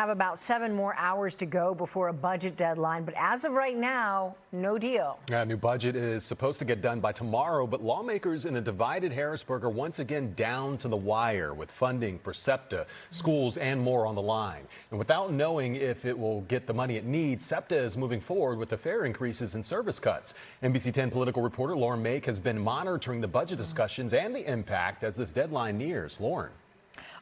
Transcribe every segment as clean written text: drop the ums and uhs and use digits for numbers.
have about 7 more hours to go before a budget deadline, but as of right now, no deal. A new budget is supposed to get done by tomorrow, but lawmakers in a divided Harrisburg are once again down to the wire with funding for SEPTA, schools, and more on the line. And without knowing if it will get the money it needs, SEPTA is moving forward with the fare increases and service cuts. NBC 10 political reporter Mayk has been monitoring the budget discussions and the impact as this deadline nears. Lauren.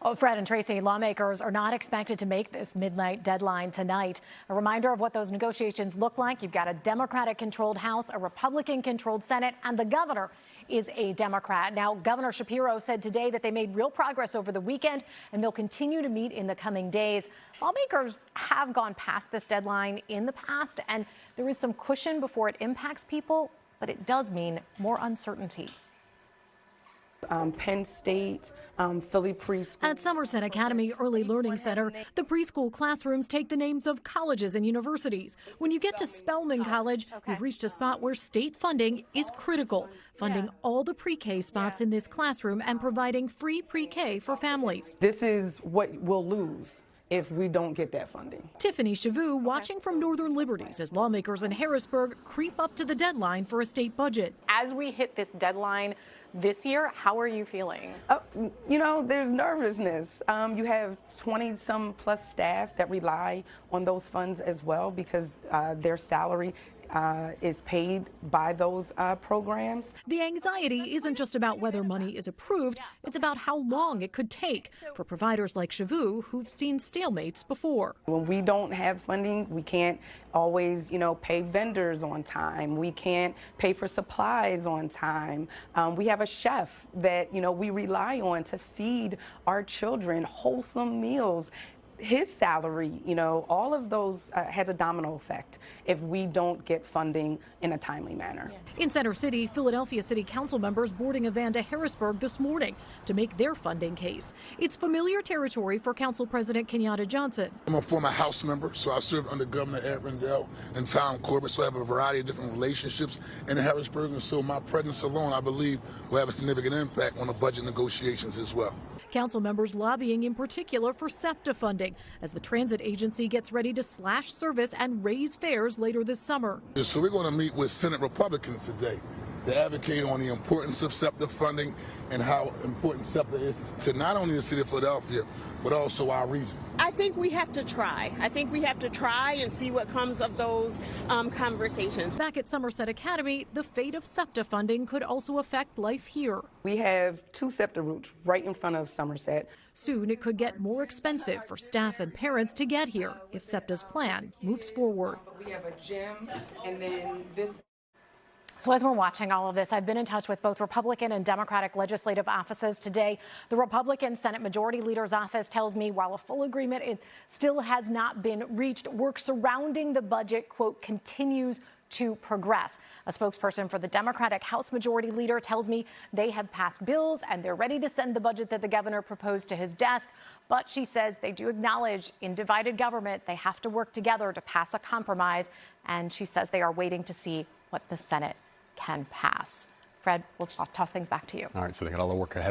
Oh, Fred and Tracy, lawmakers are not expected to make this midnight deadline tonight. A reminder of what those negotiations look like. You've got a Democratic-controlled House, a Republican-controlled Senate, and the governor is a Democrat. Now, Governor Shapiro said today that they made real progress over the weekend, and they'll continue to meet in the coming days. Lawmakers have gone past this deadline in the past, and there is some cushion before it impacts people, but it does mean more uncertainty. Penn State, Philly Preschool. At Somerset Academy Early Learning Center, the preschool classrooms take the names of colleges and universities. When you get to Spelman College, we've reached a spot where state funding is critical, funding all the pre-K spots in this classroom and providing free pre-K for families. This is what we'll lose if we don't get that funding. Tiffany Chavou watching from Northern Liberties as lawmakers in Harrisburg creep up to the deadline for a state budget. As we hit this deadline this year, how are you feeling? You know, there's nervousness. You have 20-some plus staff that rely on those funds as well because their salary is paid by those programs. The anxiety isn't just about whether money is approved, it's about how long it could take for providers like Chavou who've seen stalemates before. When we don't have funding, we can't always, pay vendors on time. We can't pay for supplies on time. We have a chef that, we rely on to feed our children wholesome meals. His salary, all of those has a domino effect if we don't get funding in a timely manner. In Center City, Philadelphia City Council members boarding a van to Harrisburg this morning to make their funding case. It's familiar territory for Council President Kenyatta Johnson. I'm a former House member, so I served under Governor Ed Rendell and Tom Corbett, so I have a variety of different relationships in Harrisburg, and so my presence alone, I believe, will have a significant impact on the budget negotiations as well. Council members lobbying in particular for SEPTA funding as the transit agency gets ready to slash service and raise fares later this summer. So we're going to meet with Senate Republicans today to advocate on the importance of SEPTA funding and how important SEPTA is to not only the city of Philadelphia, but also our region. I think we have to try. I think we have to try and see what comes of those conversations. Back at Somerset Academy, the fate of SEPTA funding could also affect life here. We have 2 SEPTA routes right in front of Somerset. Soon it could get more expensive for staff and parents to get here if SEPTA's plan moves forward. We have a gym and then this. So as we're watching all of this, I've been in touch with both Republican and Democratic legislative offices today. The Republican Senate Majority Leader's office tells me while a full agreement still has not been reached, work surrounding the budget, quote, continues to progress. A spokesperson for the Democratic House Majority Leader tells me they have passed bills and they're ready to send the budget that the governor proposed to his desk. But she says they do acknowledge in divided government, they have to work together to pass a compromise. And she says they are waiting to see what the Senate can pass. Fred, we'll toss things back to you. All right, so they got all the work ahead.